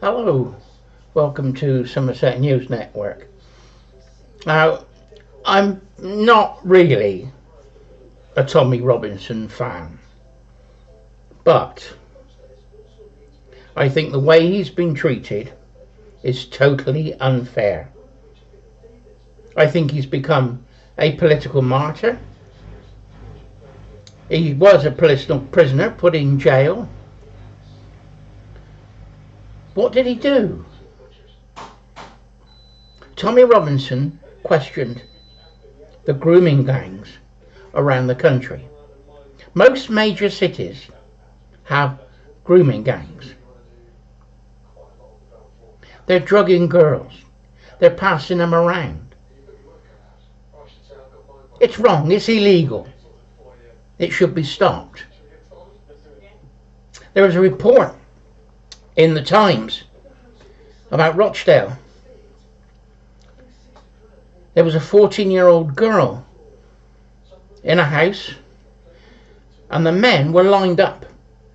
Hello, welcome to Somerset News Network. Now, I'm not really a Tommy Robinson fan, but I think the way he's been treated is totally unfair. I think he's become a political martyr. He was a political prisoner put in jail. What did he do? Tommy Robinson questioned the grooming gangs around the country. Most major cities have grooming gangs. They're drugging girls. They're passing them around. It's wrong. It's illegal. It should be stopped. There was a report in the Times about Rochdale. There was a 14-year-old girl in a house, and the men were lined up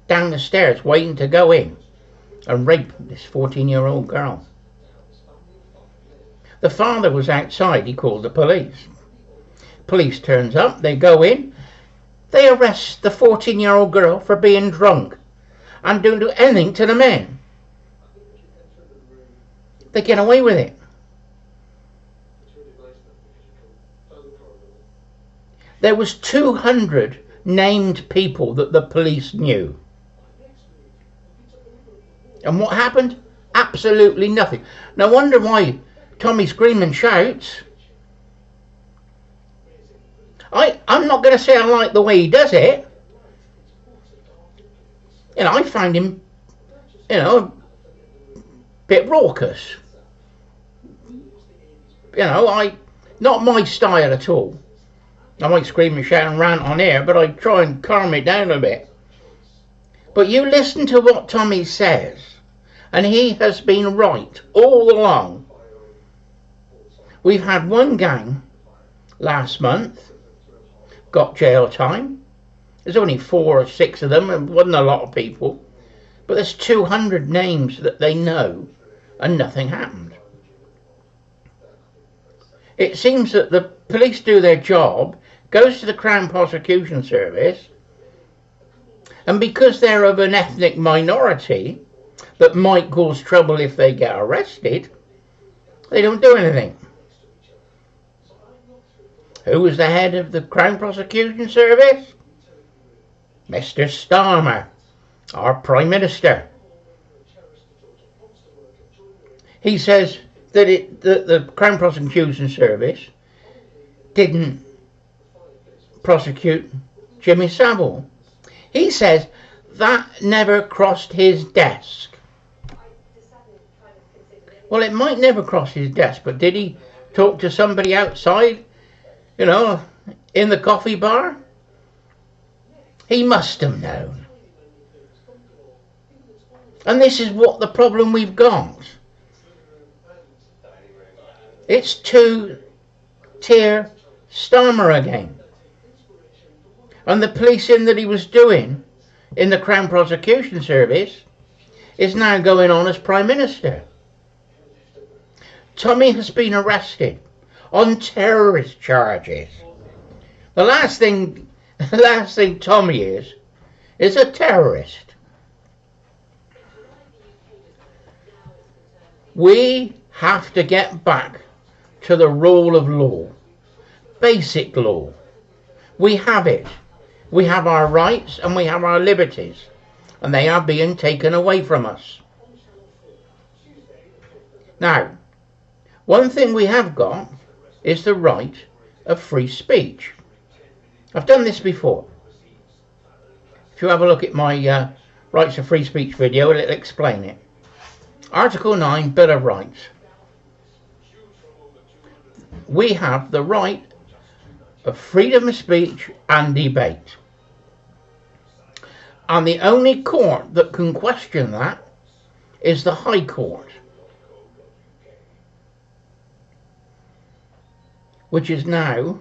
down the stairs waiting to go in and rape this 14-year-old girl. The father was outside. He called the police. Police turns up. They go in. They arrest the 14-year-old girl for being drunk and don't do anything to the men. They get away with it. There was 200 named people that the police knew. And what happened? Absolutely nothing. No wonder why Tommy screams and shouts. I'm not going to say I like the way he does it. I find him, a bit raucous. Not my style at all. I might scream and shout and rant on air, but I try and calm it down a bit. But you listen to what Tommy says, and he has been right all along. We've had one gang last month got jail time. There's only 4 or 6 of them, and wasn't a lot of people. But there's 200 names that they know, and nothing happened. It seems that the police do their job, goes to the Crown Prosecution Service, and because they're of an ethnic minority that might cause trouble if they get arrested, they don't do anything. Who was the head of the Crown Prosecution Service? Mr. Starmer, our Prime Minister. He says that the Crown Prosecution Service didn't prosecute Jimmy Savile. He says that never crossed his desk. Well, it might never cross his desk, but did he talk to somebody outside, in the coffee bar? He must have known. And this is what the problem we've got. It's 2-tier Starmer again. And the policing that he was doing in the Crown Prosecution Service is now going on as Prime Minister. Tommy has been arrested on terrorist charges. The last thing Tommy is a terrorist. We have to get back to the rule of law, basic law. We have it. We have our rights and we have our liberties, and they are being taken away from us. Now, one thing we have got is the right of free speech. I've done this before. If you have a look at my rights of free speech video, it'll explain it. Article 9, Bill of Rights. We have the right of freedom of speech and debate. And the only court that can question that is the High Court, which is now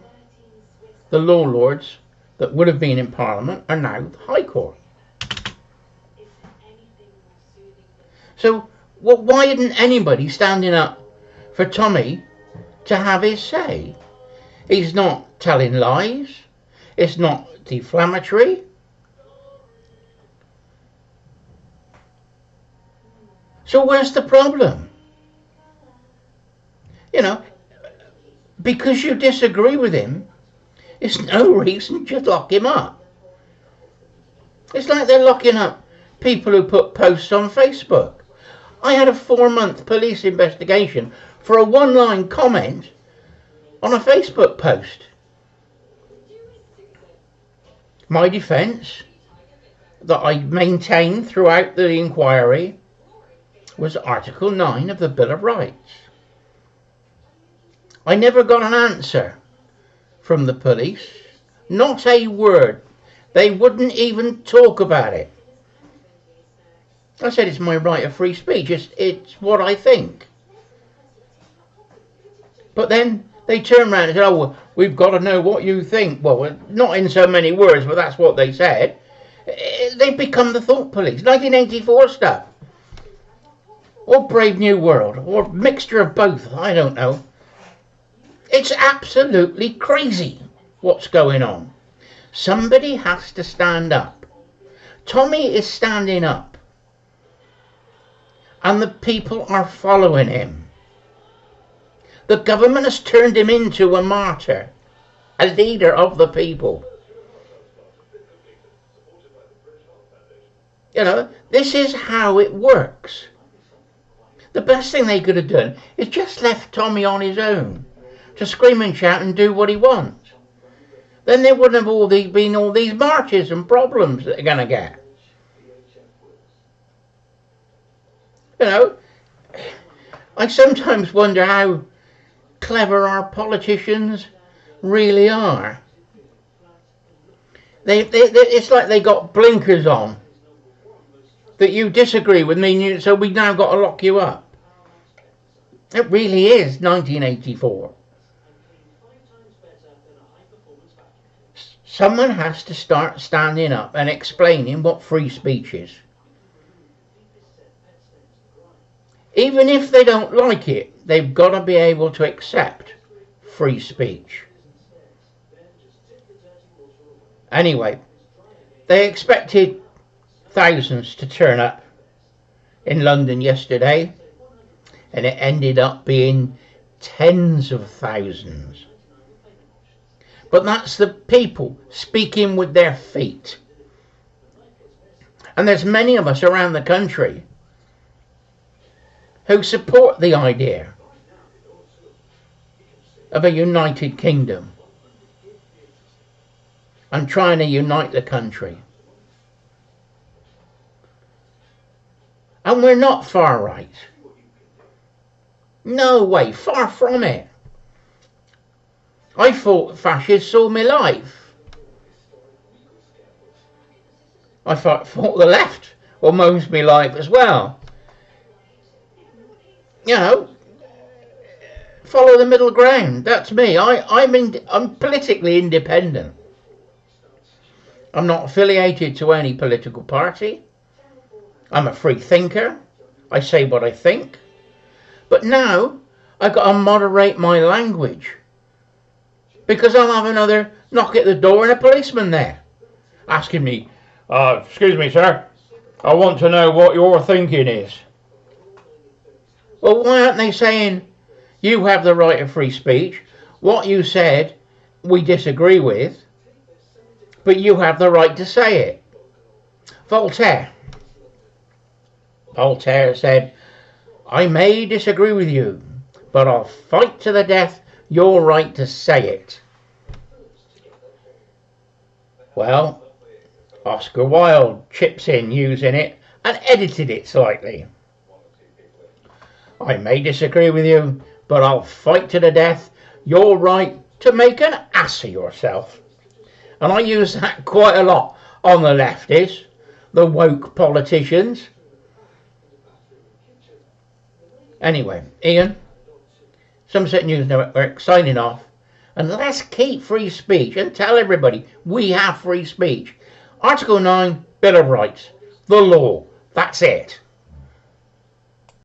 the law lords that would have been in Parliament are now the High Court. So Well, why isn't anybody standing up for Tommy to have his say? He's not telling lies. It's not defamatory. So where's the problem? You know, because you disagree with him, it's no reason to lock him up. It's like they're locking up people who put posts on Facebook. I had a 4-month police investigation for a one-line comment on a Facebook post. My defence that I maintained throughout the inquiry was Article 9 of the Bill of Rights. I never got an answer from the police, not a word. They wouldn't even talk about it. I said it's my right of free speech, it's what I think. But then they turned around and said, oh, we've got to know what you think. Well, not in so many words, but that's what they said. They've become the thought police. 1984 stuff. Or Brave New World, or mixture of both, I don't know. It's absolutely crazy what's going on. Somebody has to stand up. Tommy is standing up. And the people are following him. The government has turned him into a martyr, a leader of the people. You know, this is how it works. The best thing they could have done is just left Tommy on his own to scream and shout and do what he wants. Then there wouldn't have been all these marches and problems that they're going to get. You know, I sometimes wonder how clever our politicians really are. It's like they got blinkers on. That you disagree with me, so we've now got to lock you up. It really is 1984. Someone has to start standing up and explaining what free speech is. Even if they don't like it, they've got to be able to accept free speech. Anyway, they expected thousands to turn up in London yesterday, and it ended up being tens of thousands. But that's the people speaking with their feet. And there's many of us around the country who support the idea of a united kingdom and trying to unite the country. And we're not far right. No way, far from it. I fought fascists all my life. I fought the left all most of my life as well. You know, follow the middle ground. That's me. I'm politically independent. I'm not affiliated to any political party. I'm a free thinker. I say what I think. But now I've got to moderate my language, because I'll have another knock at the door and a policeman there asking me, excuse me, sir, I want to know what your thinking is. Well, why aren't they saying, you have the right of free speech, what you said we disagree with, but you have the right to say it? Voltaire said, I may disagree with you, but I'll fight to the death your right to say it. Well, Oscar Wilde chips in using it and edited it slightly. I may disagree with you, but I'll fight to the death your right to make an ass of yourself. And I use that quite a lot on the lefties, the woke politicians. Anyway, Ian, Somerset News Network signing off. And let's keep free speech and tell everybody we have free speech. Article 9, Bill of Rights, the law. That's it.